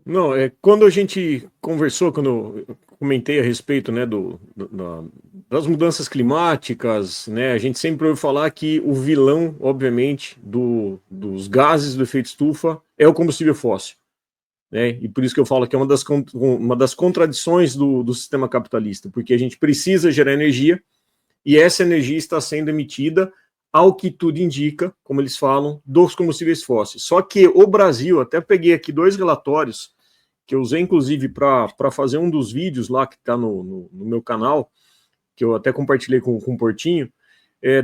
Não, quando a gente conversou, quando eu comentei a respeito, né, das mudanças climáticas, né, a gente sempre ouve falar que o vilão, obviamente, dos gases do efeito estufa é o combustível fóssil, né, e por isso que eu falo que é uma das contradições do sistema capitalista, porque a gente precisa gerar energia e essa energia está sendo emitida, ao que tudo indica, como eles falam, dos combustíveis fósseis. Só que o Brasil, até peguei aqui dois relatórios que eu usei inclusive para fazer um dos vídeos lá que está no meu canal, que eu até compartilhei com o Portinho,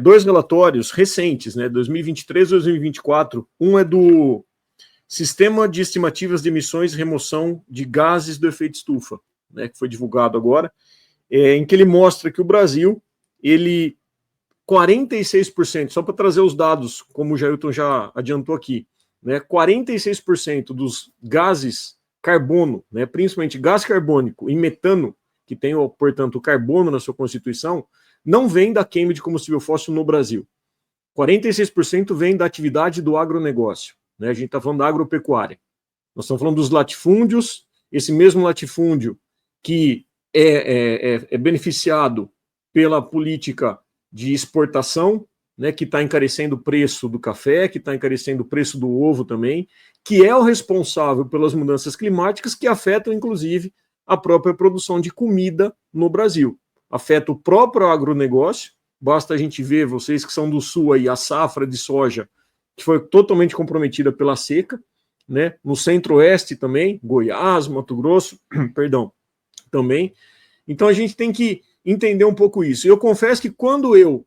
dois relatórios recentes, né, 2023 e 2024. Um é do Sistema de Estimativas de Emissões e Remoção de Gases do Efeito Estufa, né, que foi divulgado agora, em que ele mostra que o Brasil, ele 46%, só para trazer os dados, como o Jailton já adiantou aqui, né, 46% dos gases carbono, né, principalmente gás carbônico e metano, que tem, portanto, o carbono na sua constituição, não vem da queima de combustível fóssil no Brasil. 46% vem da atividade do agronegócio. Né, a gente está falando da agropecuária. Nós estamos falando dos latifúndios, esse mesmo latifúndio que é beneficiado pela política de exportação, né, que está encarecendo o preço do café, que está encarecendo o preço do ovo também, que é o responsável pelas mudanças climáticas que afetam, inclusive, a própria produção de comida no Brasil. Afeta o próprio agronegócio, basta a gente ver, vocês que são do Sul, aí, a safra de soja, que foi totalmente comprometida pela seca, né? No Centro-Oeste também, Goiás, Mato Grosso, perdão, também. Então a gente tem que entender um pouco isso. Eu confesso que quando eu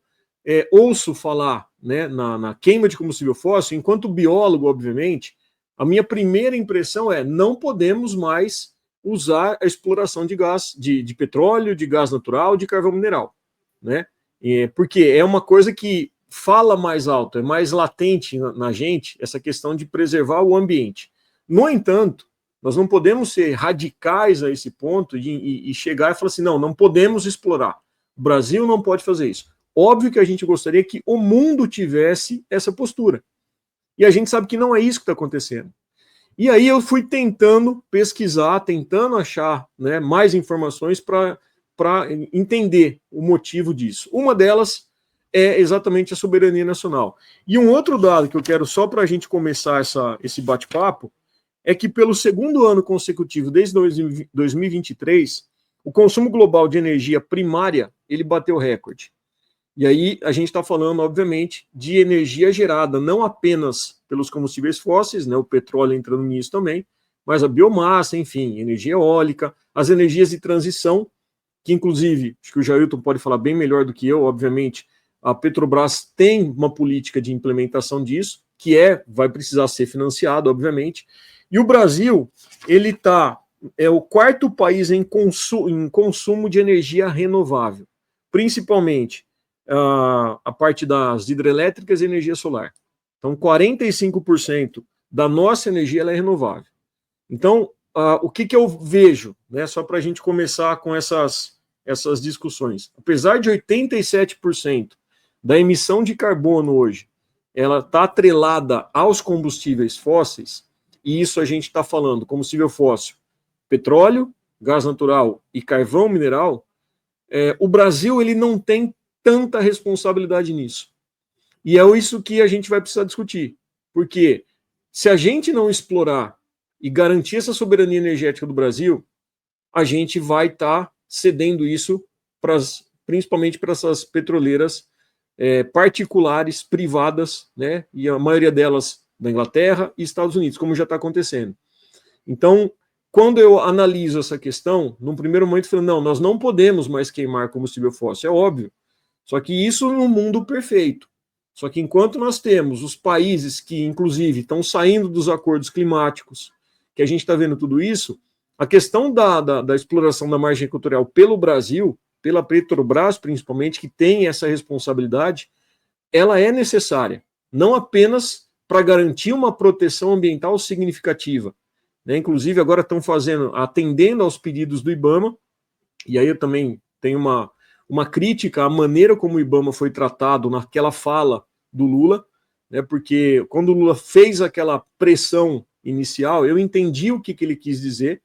ouço falar, né, na queima de combustível fóssil, enquanto biólogo, obviamente, a minha primeira impressão é não podemos mais usar a exploração de gás, de petróleo, de gás natural, de carvão mineral, né? Porque é uma coisa que fala mais alto, é mais latente na gente essa questão de preservar o ambiente. No entanto, nós não podemos ser radicais a esse ponto e chegar e falar assim, não podemos explorar. O Brasil não pode fazer isso. Óbvio que a gente gostaria que o mundo tivesse essa postura. E a gente sabe que não é isso que está acontecendo. E aí eu fui tentando pesquisar, tentando achar, né, mais informações para entender o motivo disso. Uma delas é exatamente a soberania nacional. E um outro dado que eu quero só para a gente começar esse bate-papo é que pelo segundo ano consecutivo, desde 2023, o consumo global de energia primária ele bateu recorde. E aí a gente está falando, obviamente, de energia gerada não apenas pelos combustíveis fósseis, né, o petróleo entrando nisso também, mas a biomassa, enfim, energia eólica, as energias de transição, que inclusive, acho que o Jailton pode falar bem melhor do que eu, obviamente, a Petrobras tem uma política de implementação disso, que vai precisar ser financiado, obviamente, e o Brasil, ele é o quarto país em consumo de energia renovável, principalmente a parte das hidrelétricas e energia solar. Então, 45% da nossa energia ela é renovável. Então, o que eu vejo, né, só para a gente começar com essas discussões, apesar de 87% da emissão de carbono hoje, ela está atrelada aos combustíveis fósseis, e isso a gente está falando combustível fóssil, petróleo, gás natural e carvão mineral, o Brasil ele não tem tanta responsabilidade nisso. E é isso que a gente vai precisar discutir. Porque se a gente não explorar e garantir essa soberania energética do Brasil, a gente vai estar cedendo isso principalmente para essas petroleiras particulares, privadas, né? E a maioria delas da Inglaterra e Estados Unidos, como já está acontecendo. Então, quando eu analiso essa questão, num primeiro momento, eu falo, não, nós não podemos mais queimar combustível fóssil, é óbvio. Só que isso num mundo perfeito. Só que enquanto nós temos os países que, inclusive, estão saindo dos acordos climáticos, que a gente está vendo tudo isso, a questão da exploração da margem equatorial pelo Brasil, pela Petrobras principalmente, que tem essa responsabilidade, ela é necessária, não apenas para garantir uma proteção ambiental significativa. Né? Inclusive, agora estão atendendo aos pedidos do IBAMA, e aí eu também tenho uma crítica à maneira como o IBAMA foi tratado naquela fala do Lula, né, porque quando o Lula fez aquela pressão inicial, eu entendi o que ele quis dizer,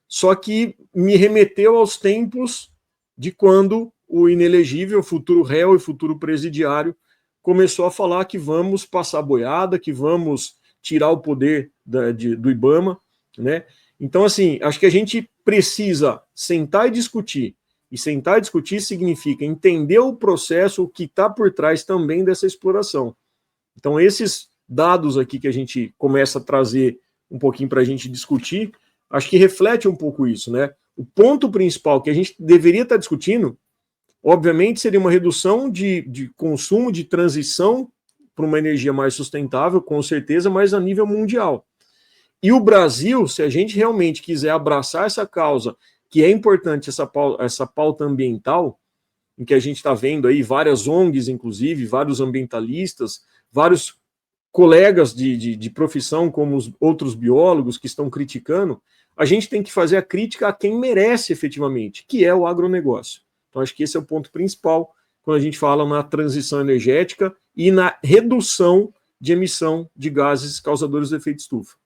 só que me remeteu aos tempos de quando o inelegível, futuro réu e futuro presidiário, começou a falar que vamos passar boiada, que vamos tirar o poder do IBAMA, né? Então, assim, acho que a gente precisa sentar e discutir. E sentar e discutir significa entender o processo, o que está por trás também dessa exploração. Então, esses dados aqui que a gente começa a trazer um pouquinho para a gente discutir, acho que reflete um pouco isso, né? O ponto principal que a gente deveria estar discutindo, obviamente, seria uma redução de consumo, de transição para uma energia mais sustentável, com certeza, mas a nível mundial. E o Brasil, se a gente realmente quiser abraçar essa causa, que é importante, essa pauta ambiental, em que a gente está vendo aí várias ONGs, inclusive, vários ambientalistas, vários colegas de profissão, como os outros biólogos que estão criticando, a gente tem que fazer a crítica a quem merece efetivamente, que é o agronegócio. Então, acho que esse é o ponto principal quando a gente fala na transição energética e na redução de emissão de gases causadores do efeito estufa.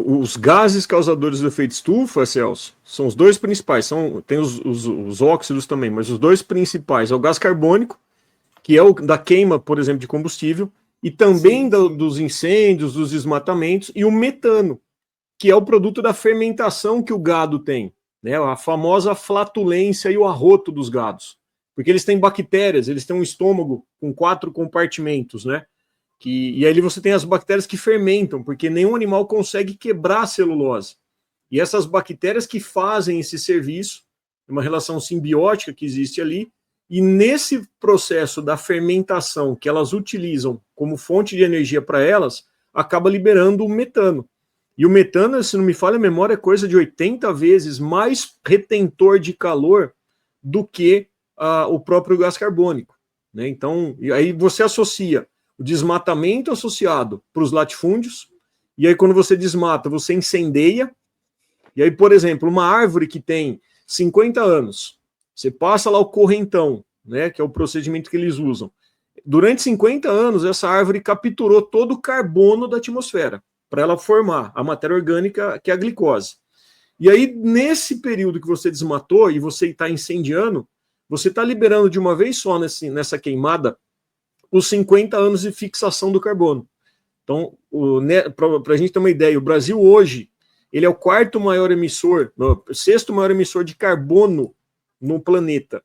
Os gases causadores do efeito estufa, Celso, são os dois principais. Tem os óxidos também, mas os dois principais é o gás carbônico, que é o da queima, por exemplo, de combustível, e também dos incêndios, dos desmatamentos, e o metano, que é o produto da fermentação que o gado tem, né? A famosa flatulência e o arroto dos gados. Porque eles têm bactérias, eles têm um estômago com 4 compartimentos, né? E aí você tem as bactérias que fermentam, porque nenhum animal consegue quebrar a celulose. E essas bactérias que fazem esse serviço, uma relação simbiótica que existe ali, e nesse processo da fermentação que elas utilizam como fonte de energia para elas, acaba liberando o metano. E o metano, se não me falha a memória, é coisa de 80 vezes mais retentor de calor do que o próprio gás carbônico, né? Então, aí você associa o desmatamento associado para os latifúndios, e aí quando você desmata, você incendeia, e aí, por exemplo, uma árvore que tem 50 anos, você passa lá o correntão, né, que é o procedimento que eles usam. Durante 50 anos, essa árvore capturou todo o carbono da atmosfera, para ela formar a matéria orgânica, que é a glicose. E aí, nesse período que você desmatou e você está incendiando, você está liberando de uma vez só nessa queimada os 50 anos de fixação do carbono. Então, para a gente ter uma ideia, o Brasil hoje, ele é o quarto maior emissor, sexto maior emissor de carbono no planeta.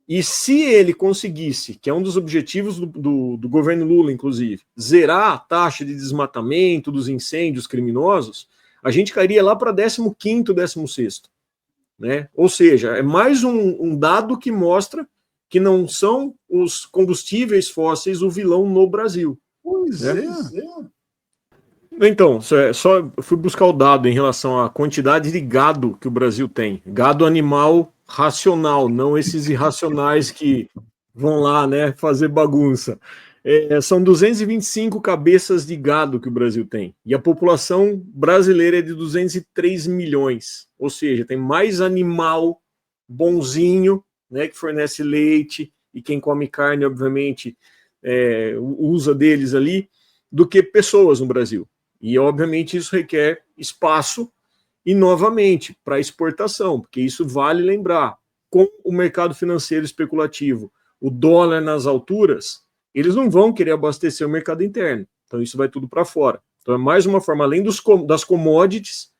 E se ele conseguisse, que é um dos objetivos do governo Lula, inclusive, zerar a taxa de desmatamento dos incêndios criminosos, a gente cairia lá para 15º, 16º. Né? Ou seja, é mais um dado que mostra que não são os combustíveis fósseis o vilão no Brasil. Pois né? é. Então, só fui buscar o dado em relação à quantidade de gado que o Brasil tem. Gado animal racional, não esses irracionais que vão lá, né, fazer bagunça. São 225 cabeças de gado que o Brasil tem. E a população brasileira é de 203 milhões. Ou seja, tem mais animal bonzinho, né, que fornece leite, e quem come carne, obviamente, usa deles ali, do que pessoas no Brasil. E, obviamente, isso requer espaço e, novamente, para exportação, porque isso vale lembrar, com o mercado financeiro especulativo, o dólar nas alturas, eles não vão querer abastecer o mercado interno. Então, isso vai tudo para fora. Então, é mais uma forma, além das commodities,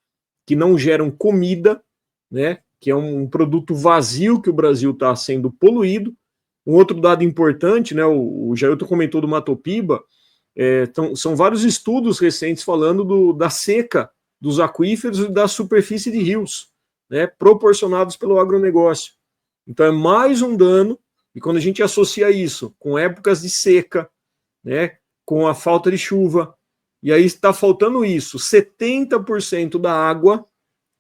que não geram comida, né, que é um produto vazio que o Brasil está sendo poluído. Um outro dado importante, né, o Jailton comentou do Matopiba, são vários estudos recentes falando da seca dos aquíferos e da superfície de rios, né, proporcionados pelo agronegócio. Então é mais um dano, e quando a gente associa isso com épocas de seca, né, com a falta de chuva, e aí está faltando isso, 70% da água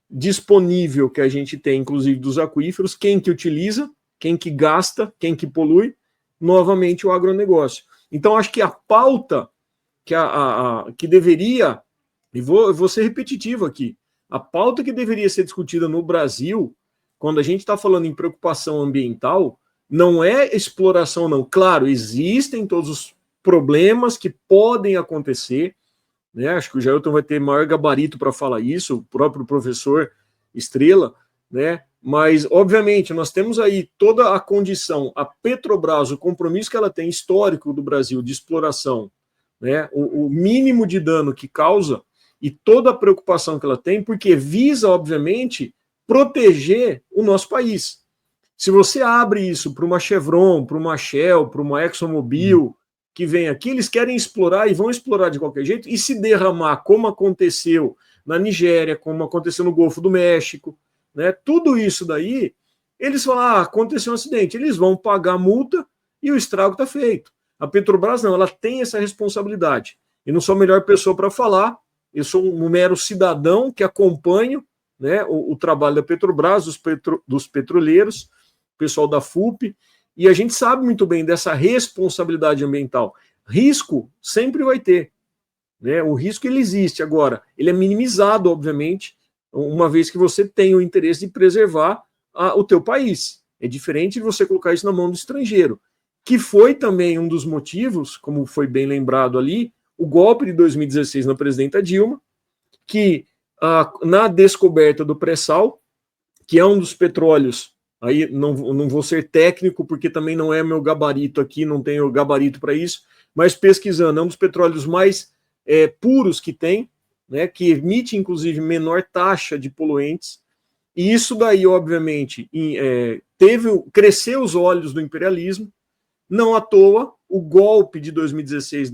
disponível que a gente tem, inclusive dos aquíferos, quem que utiliza, quem que gasta, quem que polui, novamente o agronegócio. Então, acho que a pauta que deveria, e vou ser repetitivo aqui, a pauta que deveria ser discutida no Brasil, quando a gente está falando em preocupação ambiental, não é exploração, não. Claro, existem todos os problemas que podem acontecer, né? Acho que o Jailton vai ter maior gabarito para falar isso, o próprio professor Estrela, né? Mas, obviamente, nós temos aí toda a condição, a Petrobras, o compromisso que ela tem histórico do Brasil de exploração, né? O mínimo de dano que causa e toda a preocupação que ela tem, porque visa, obviamente, proteger o nosso país. Se você abre isso para uma Chevron, para uma Shell, para uma ExxonMobil, que vem aqui, eles querem explorar e vão explorar de qualquer jeito, e se derramar, como aconteceu na Nigéria, como aconteceu no Golfo do México, né? Tudo isso daí, eles falam, aconteceu um acidente, eles vão pagar a multa e o estrago está feito. A Petrobras não, ela tem essa responsabilidade. E não sou a melhor pessoa para falar, eu sou um mero cidadão que acompanho, né, o trabalho da Petrobras, dos petroleiros, pessoal da FUP, e a gente sabe muito bem dessa responsabilidade ambiental. Risco sempre vai ter, né? O risco ele existe. Agora, ele é minimizado, obviamente, uma vez que você tem o interesse de preservar o teu país. É diferente de você colocar isso na mão do estrangeiro, que foi também um dos motivos, como foi bem lembrado ali, o golpe de 2016 na presidenta Dilma, que na descoberta do pré-sal, que é um dos petróleos, aí não vou ser técnico, porque também não é meu gabarito aqui, não tenho gabarito para isso, mas pesquisando, é um dos petróleos mais puros que tem, né, que emite, inclusive, menor taxa de poluentes, e isso daí, obviamente, cresceu os olhos do imperialismo. Não à toa, o golpe de 2016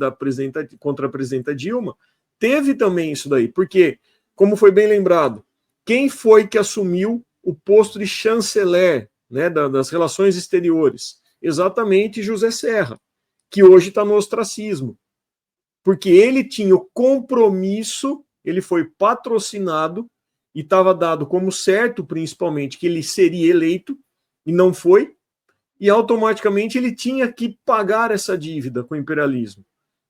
contra a presidenta Dilma teve também isso daí, porque, como foi bem lembrado, quem foi que assumiu o posto de chanceler, né, das relações exteriores? Exatamente José Serra, que hoje está no ostracismo, porque ele tinha o compromisso, ele foi patrocinado e estava dado como certo, principalmente, que ele seria eleito, e não foi, e automaticamente ele tinha que pagar essa dívida com o imperialismo.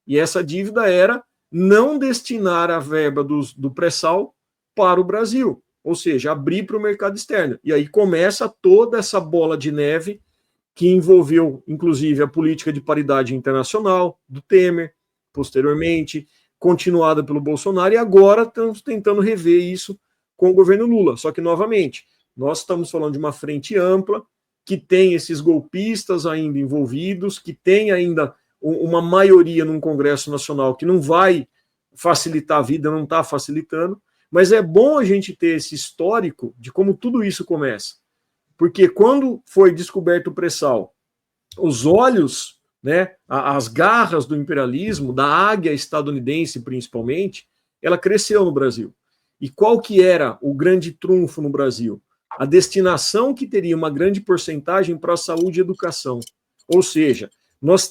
E essa dívida era não destinar a verba do pré-sal para o Brasil, ou seja, abrir para o mercado externo. E aí começa toda essa bola de neve que envolveu, inclusive, a política de paridade internacional do Temer, posteriormente, continuada pelo Bolsonaro, e agora estamos tentando rever isso com o governo Lula. Só que, novamente, nós estamos falando de uma frente ampla, que tem esses golpistas ainda envolvidos, que tem ainda uma maioria num Congresso Nacional que não vai facilitar a vida, não está facilitando, mas é bom a gente ter esse histórico de como tudo isso começa. Porque quando foi descoberto o pré-sal, os olhos, né, as garras do imperialismo, da águia estadunidense principalmente, ela cresceu no Brasil. E qual que era o grande trunfo no Brasil? A destinação que teria uma grande porcentagem para a saúde e educação. Ou seja, nós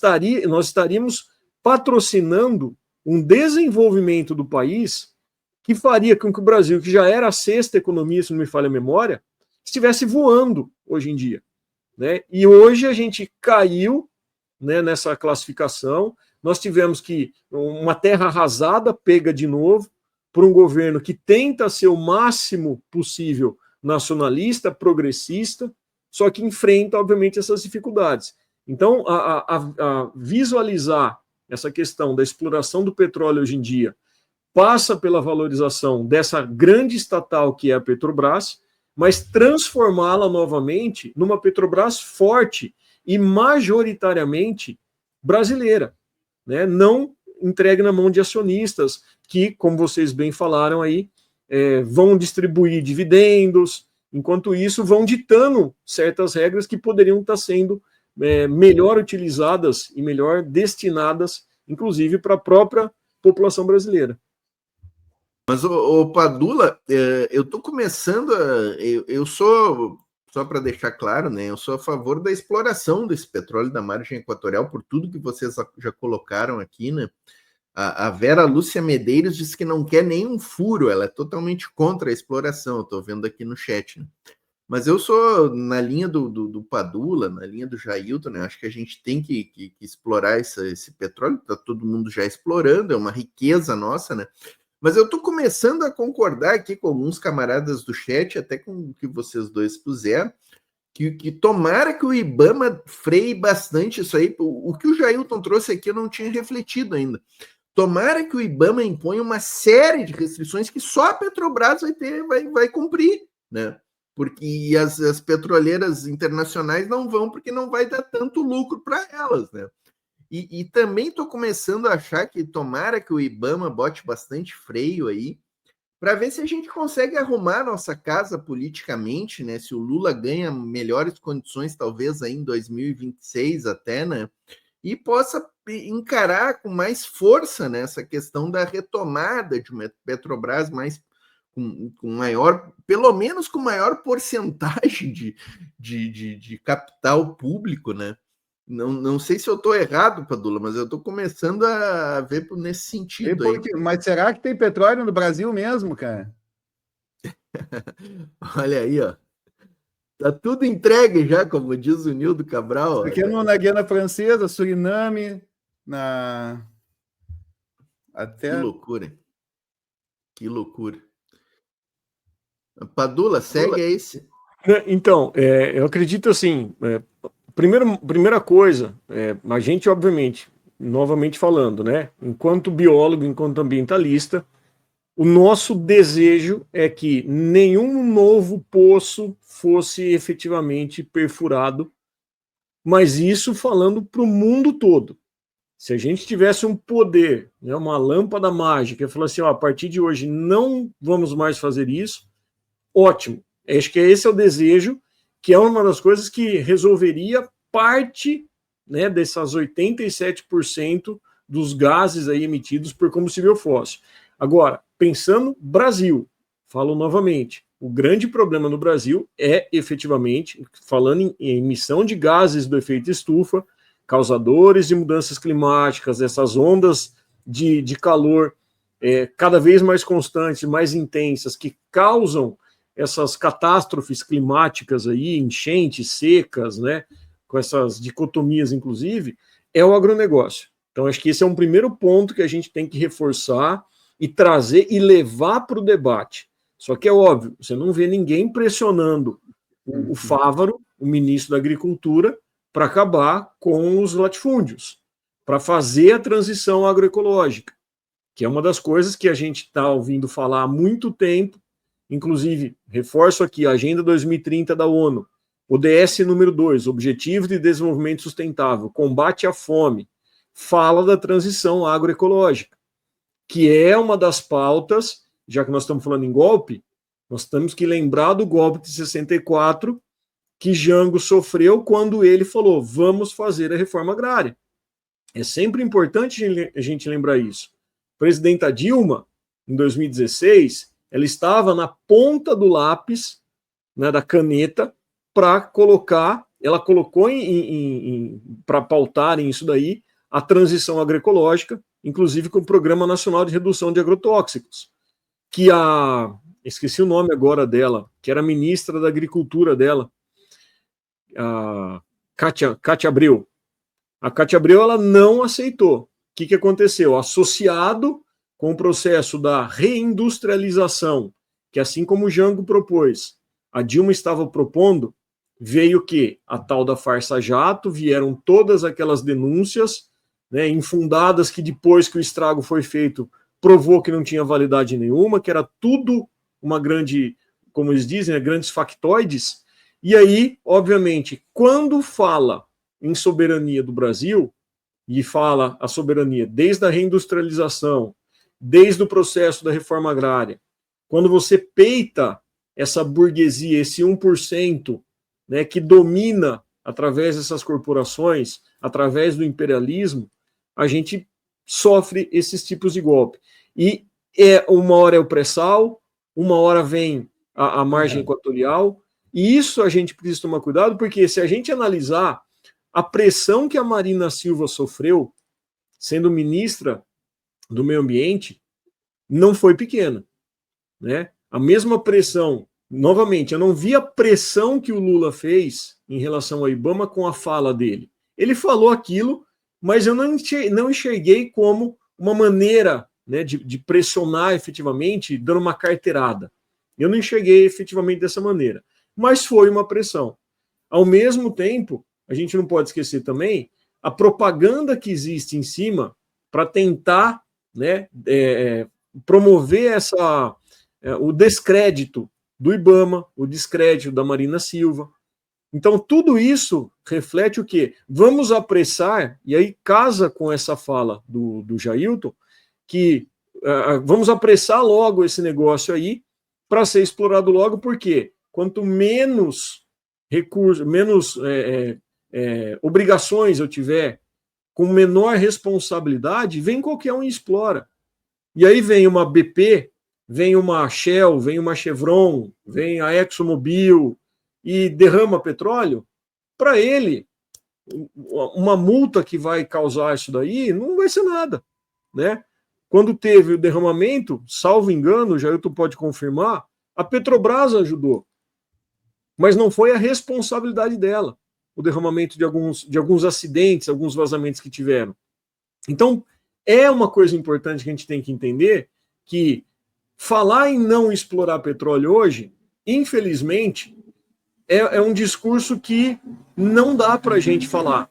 estaríamos patrocinando um desenvolvimento do país que faria com que o Brasil, que já era a sexta economia, se não me falha a memória, estivesse voando hoje em dia, né? E hoje a gente caiu, né, nessa classificação. Nós tivemos que uma terra arrasada pega de novo por um governo que tenta ser o máximo possível nacionalista, progressista, só que enfrenta, obviamente, essas dificuldades. Então, a visualizar essa questão da exploração do petróleo hoje em dia passa pela valorização dessa grande estatal que é a Petrobras, mas transformá-la novamente numa Petrobras forte e majoritariamente brasileira, né? Não entregue na mão de acionistas que, como vocês bem falaram aí, vão distribuir dividendos, enquanto isso vão ditando certas regras que poderiam estar sendo melhor utilizadas e melhor destinadas, inclusive para a própria população brasileira. Mas, o Padula, eu estou começando a... Eu sou, só para deixar claro, né, eu sou a favor da exploração desse petróleo da margem equatorial, por tudo que vocês já colocaram aqui, né? A Vera Lúcia Medeiros disse que não quer nenhum furo, ela é totalmente contra a exploração, eu estou vendo aqui no chat, né? Mas eu sou na linha do Padula, na linha do Jailton, né? Acho que a gente tem que explorar esse petróleo, está todo mundo já explorando, é uma riqueza nossa, né? Mas eu estou começando a concordar aqui com alguns camaradas do chat, até com o que vocês dois puseram, que tomara que o IBAMA freie bastante isso aí. O que o Jailton trouxe aqui eu não tinha refletido ainda. tomara que o IBAMA imponha uma série de restrições que só a Petrobras vai cumprir, né? Porque as petroleiras internacionais não vão, porque não vai dar tanto lucro para elas, né? E também estou começando a achar que tomara que o IBAMA bote bastante freio aí, para ver se a gente consegue arrumar nossa casa politicamente, né? Se o Lula ganha melhores condições, talvez aí em 2026 até, né? E possa encarar com mais força nessa, né, questão da retomada de uma Petrobras mais com maior, pelo menos com maior porcentagem de capital público, né? Não sei se eu estou errado, Padula, mas eu estou começando a ver nesse sentido aí. Mas será que tem petróleo no Brasil mesmo, cara? Olha aí, ó. Tá tudo entregue já, como diz o Nildo Cabral. Porque na Guiana Francesa, Suriname, até... Que loucura. Que loucura. Padula, segue esse. Então, eu acredito assim, primeira coisa, a gente, obviamente, novamente falando, né, enquanto biólogo, enquanto ambientalista, o nosso desejo é que nenhum novo poço fosse efetivamente perfurado, mas isso falando para o mundo todo. Se a gente tivesse um poder, né, uma lâmpada mágica, falar assim, ó, a partir de hoje não vamos mais fazer isso, ótimo. Acho que esse é o desejo, que é uma das coisas que resolveria parte, né, dessas 87% dos gases aí emitidos por combustível fóssil. Agora, pensando Brasil, falo novamente, o grande problema no Brasil é efetivamente, falando em emissão de gases do efeito estufa, causadores de mudanças climáticas, essas ondas de calor cada vez mais constantes, mais intensas, que causam essas catástrofes climáticas aí, enchentes, secas, né, com essas dicotomias, inclusive, é o agronegócio. Então, acho que esse é um primeiro ponto que a gente tem que reforçar e trazer e levar para o debate. Só que é óbvio, você não vê ninguém pressionando o Fávaro, o ministro da Agricultura, para acabar com os latifúndios, para fazer a transição agroecológica, que é uma das coisas que a gente está ouvindo falar há muito tempo. Inclusive, reforço aqui a Agenda 2030 da ONU, ODS número 2, Objetivo de Desenvolvimento Sustentável, Combate à Fome, fala da transição agroecológica, que é uma das pautas, já que nós estamos falando em golpe, nós temos que lembrar do golpe de 64, que Jango sofreu quando ele falou, vamos fazer a reforma agrária. É sempre importante a gente lembrar isso. A presidenta Dilma, em 2016, ela estava na ponta do lápis, né, da caneta, para colocar, ela colocou para pautarem isso daí, a transição agroecológica, inclusive com o Programa Nacional de Redução de Agrotóxicos, que esqueci o nome agora dela, que era ministra da Agricultura dela, a Cátia Abreu. A Cátia Abreu, ela não aceitou. O que aconteceu? Associado com o processo da reindustrialização, que assim como o Jango propôs, a Dilma estava propondo, veio que a tal da farsa jato, vieram todas aquelas denúncias, né, infundadas, que depois que o estrago foi feito, provou que não tinha validade nenhuma, que era tudo uma grande, como eles dizem, grandes factoides. E aí, obviamente, quando fala em soberania do Brasil, e fala a soberania desde a reindustrialização, desde o processo da reforma agrária, quando você peita essa burguesia, esse 1%, né, que domina através dessas corporações, através do imperialismo, a gente sofre esses tipos de golpe. E uma hora é o pré-sal, uma hora vem a margem equatorial, e isso a gente precisa tomar cuidado, porque se a gente analisar a pressão que a Marina Silva sofreu, sendo ministra do Meio Ambiente, não foi pequena, né? A mesma pressão, novamente, eu não vi a pressão que o Lula fez em relação ao IBAMA com a fala dele. Ele falou aquilo, mas eu não enxerguei como uma maneira, né, de pressionar efetivamente, dando uma carteirada. Eu não enxerguei efetivamente dessa maneira, mas foi uma pressão. Ao mesmo tempo, a gente não pode esquecer também a propaganda que existe em cima para tentar né, promover o descrédito do IBAMA, o descrédito da Marina Silva. Então, tudo isso reflete o quê? Vamos apressar, e aí casa com essa fala do Jailton, que vamos apressar logo esse negócio aí para ser explorado logo, porque quanto menos recursos, menos obrigações eu tiver, com menor responsabilidade, vem qualquer um e explora. E aí vem uma BP, vem uma Shell, vem uma Chevron, vem a ExxonMobil e derrama petróleo. Para ele, uma multa que vai causar isso daí não vai ser nada, né? Quando teve o derramamento, salvo engano, o Jailton pode confirmar, a Petrobras ajudou. Mas não foi a responsabilidade dela, o derramamento de alguns acidentes, alguns vazamentos que tiveram. Então, é uma coisa importante que a gente tem que entender, que falar em não explorar petróleo hoje, infelizmente, é um discurso que não dá para a gente falar.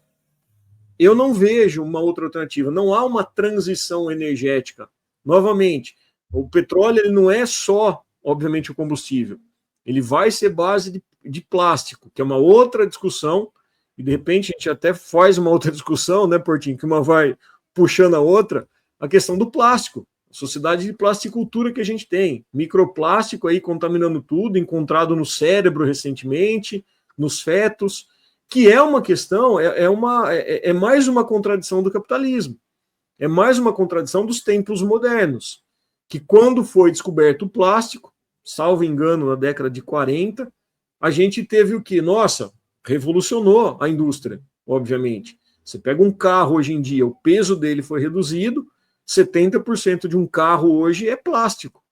Eu não vejo uma outra alternativa, não há uma transição energética. Novamente, o petróleo ele não é só, obviamente, o combustível. Ele vai ser base de plástico, que é uma outra discussão, e de repente a gente até faz uma outra discussão, né, Portinho, que uma vai puxando a outra, a questão do plástico, a sociedade de plasticultura que a gente tem, microplástico aí contaminando tudo, encontrado no cérebro recentemente, nos fetos, que é uma questão, é mais uma contradição do capitalismo, é mais uma contradição dos tempos modernos, que quando foi descoberto o plástico, salvo engano, na década de 40, a gente teve o que? Nossa, revolucionou a indústria, obviamente. Você pega um carro hoje em dia, o peso dele foi reduzido, 70% de um carro hoje é plástico.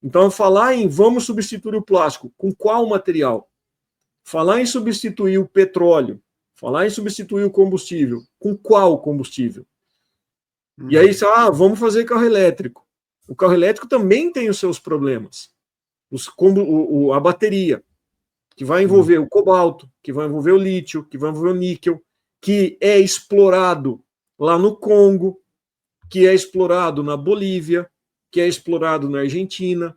Então, falar em vamos substituir o plástico, com qual material? Falar em substituir o petróleo, falar em substituir o combustível, com qual combustível? E aí, vamos fazer carro elétrico. O carro elétrico também tem os seus problemas. A bateria, que vai envolver o cobalto, que vai envolver o lítio, que vai envolver o níquel, que é explorado lá no Congo, que é explorado na Bolívia, que é explorado na Argentina,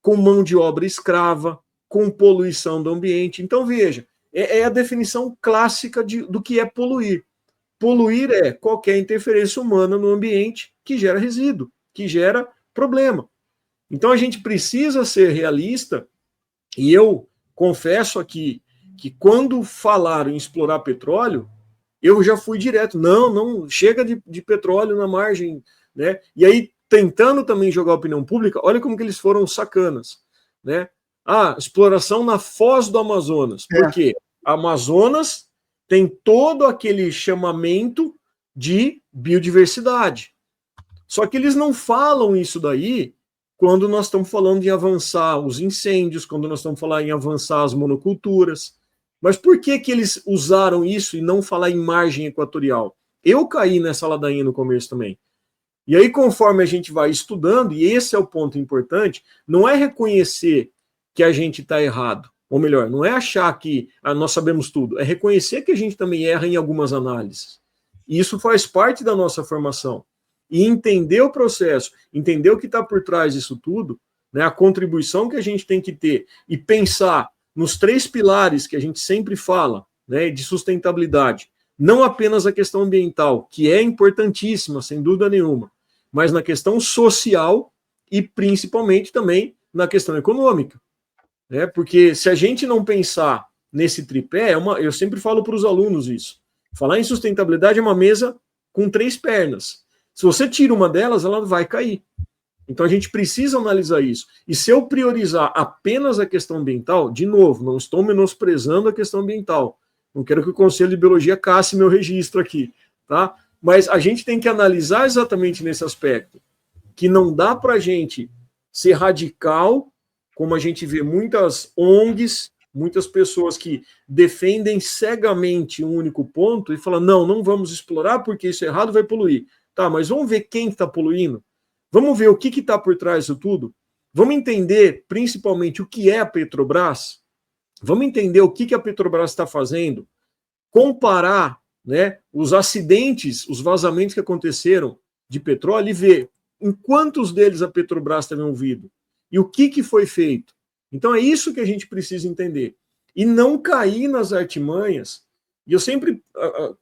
com mão de obra escrava, com poluição do ambiente. Então, veja, é a definição clássica do que é poluir. Poluir é qualquer interferência humana no ambiente que gera resíduo, que gera problema. Então, a gente precisa ser realista, e eu confesso aqui que quando falaram em explorar petróleo, eu já fui direto, não, chega de petróleo na margem, né? E aí, tentando também jogar a opinião pública, olha como que eles foram sacanas, né? Exploração na foz do Amazonas. Por quê? Amazonas tem todo aquele chamamento de biodiversidade. Só que eles não falam isso daí quando nós estamos falando de avançar os incêndios, quando nós estamos falando em avançar as monoculturas. Mas por que eles usaram isso e não falar em margem equatorial? Eu caí nessa ladainha no começo também. E aí, conforme a gente vai estudando, e esse é o ponto importante, não é reconhecer que a gente está errado, ou melhor, não é achar que nós sabemos tudo, é reconhecer que a gente também erra em algumas análises. E isso faz parte da nossa formação. E entender o processo, entender o que está por trás disso tudo, né, a contribuição que a gente tem que ter, e pensar nos 3 pilares que a gente sempre fala, né, de sustentabilidade, não apenas a questão ambiental, que é importantíssima, sem dúvida nenhuma, mas na questão social e principalmente também na questão econômica. Né? Porque se a gente não pensar nesse tripé, eu sempre falo para os alunos isso, falar em sustentabilidade é uma mesa com 3 pernas. Se você tira uma delas, ela vai cair. Então a gente precisa analisar isso. E se eu priorizar apenas a questão ambiental, de novo, não estou menosprezando a questão ambiental. Não quero que o Conselho de Biologia casse meu registro aqui, tá? Mas a gente tem que analisar exatamente nesse aspecto, que não dá para a gente ser radical, como a gente vê muitas ONGs, muitas pessoas que defendem cegamente um único ponto e falam, não vamos explorar porque isso é errado, vai poluir. Tá, mas vamos ver quem está poluindo? Vamos ver o que está por trás disso tudo? Vamos entender, principalmente, o que é a Petrobras? Vamos entender o que a Petrobras está fazendo? Comparar, né, os acidentes, os vazamentos que aconteceram de petróleo e ver em quantos deles a Petrobras estava envolvida? E o que foi feito? Então é isso que a gente precisa entender. E não cair nas artimanhas. E eu sempre,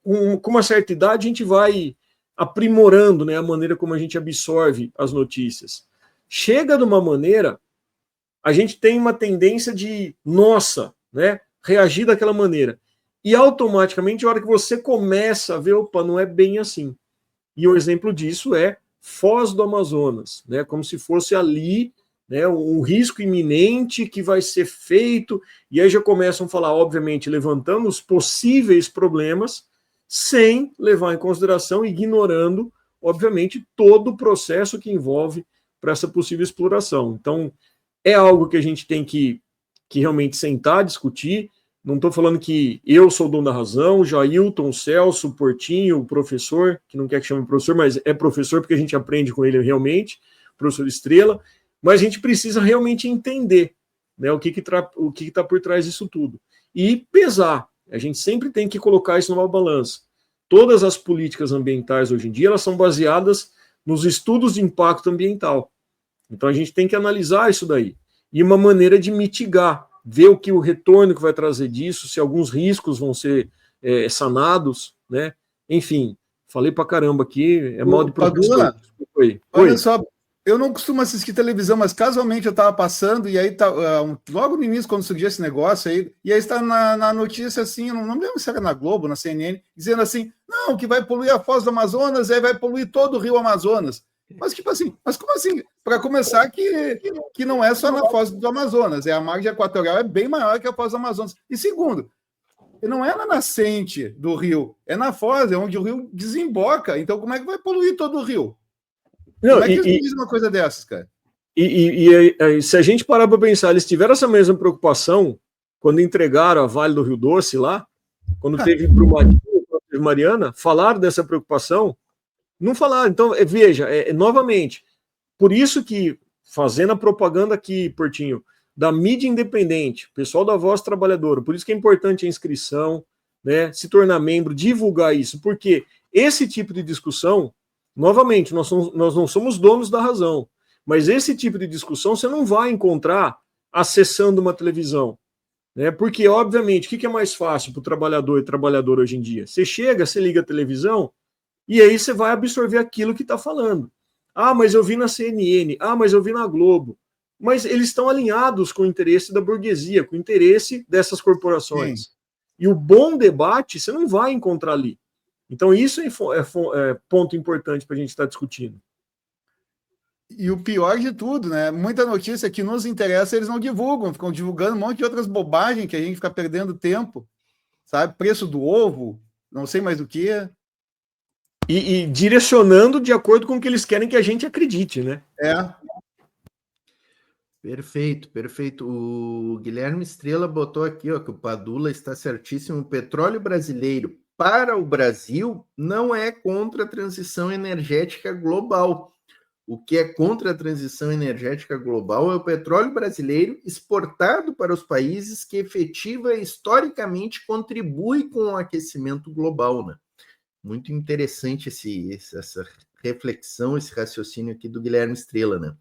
com uma certa idade, a gente vai aprimorando, né, a maneira como a gente absorve as notícias. Chega de uma maneira, a gente tem uma tendência de, nossa, né, reagir daquela maneira. E automaticamente, a hora que você começa a ver, opa, não é bem assim. E o exemplo disso é Foz do Amazonas, né, como se fosse ali, né, um risco iminente que vai ser feito, e aí já começam a falar, obviamente, levantando os possíveis problemas, sem levar em consideração, ignorando, obviamente, todo o processo que envolve para essa possível exploração. Então, é algo que a gente tem que realmente sentar, discutir. Não estou falando que eu sou o dono da razão, Jailton, Celso, Portinho, o professor, que não quer que chame professor, mas é professor porque a gente aprende com ele realmente, professor Estrela, mas a gente precisa realmente entender, né, o que está por trás disso tudo. E pesar. A gente sempre tem que colocar isso numa balança. Todas as políticas ambientais hoje em dia, elas são baseadas nos estudos de impacto ambiental. Então a gente tem que analisar isso daí. E uma maneira de mitigar, ver o que o retorno que vai trazer disso, se alguns riscos vão ser sanados, né? Enfim, falei pra caramba aqui, é mal de professor. Olha só, eu não costumo assistir televisão, mas casualmente eu estava passando, e aí logo no início, quando surgiu esse negócio aí, e aí está na notícia assim, eu não me lembro se era na Globo, na CNN, dizendo assim, não, que vai poluir a Foz do Amazonas, aí vai poluir todo o Rio Amazonas. Mas tipo assim, mas como assim? Para começar, que não é só na Foz do Amazonas, a margem equatorial é bem maior que a Foz do Amazonas. E segundo, não é na nascente do rio, é na foz, é onde o rio desemboca. Então, como é que vai poluir todo o rio? Não, como é que eles dizem uma coisa dessas, cara? E se a gente parar para pensar, eles tiveram essa mesma preocupação quando entregaram a Vale do Rio Doce lá, quando teve Brumadinho, quando teve Mariana, falaram dessa preocupação? Não falaram. Então, veja, novamente, por isso que, fazendo a propaganda aqui, Portinho, da mídia independente, pessoal da Voz Trabalhadora, por isso que é importante a inscrição, né, se tornar membro, divulgar isso, porque esse tipo de discussão, novamente, nós não somos donos da razão, mas esse tipo de discussão você não vai encontrar acessando uma televisão, né, porque, obviamente, o que é mais fácil para o trabalhador e trabalhadora hoje em dia? Você chega, você liga a televisão, e aí você vai absorver aquilo que está falando. Ah, mas eu vi na CNN. Ah, mas eu vi na Globo. Mas eles estão alinhados com o interesse da burguesia, com o interesse dessas corporações. Sim. E o bom debate você não vai encontrar ali. Então isso é ponto importante para a gente estar discutindo. E o pior de tudo, né? Muita notícia que nos interessa, eles não divulgam, ficam divulgando um monte de outras bobagens que a gente fica perdendo tempo, sabe? Preço do ovo, não sei mais o que. E direcionando de acordo com o que eles querem que a gente acredite, né? Perfeito, perfeito. O Guilherme Estrela botou aqui, ó, que o Padula está certíssimo. O petróleo brasileiro para o Brasil não é contra a transição energética global. O que é contra a transição energética global é o petróleo brasileiro exportado para os países que efetiva e historicamente contribui com o aquecimento global, né? Muito interessante essa reflexão, esse raciocínio aqui do Guilherme Estrela, né?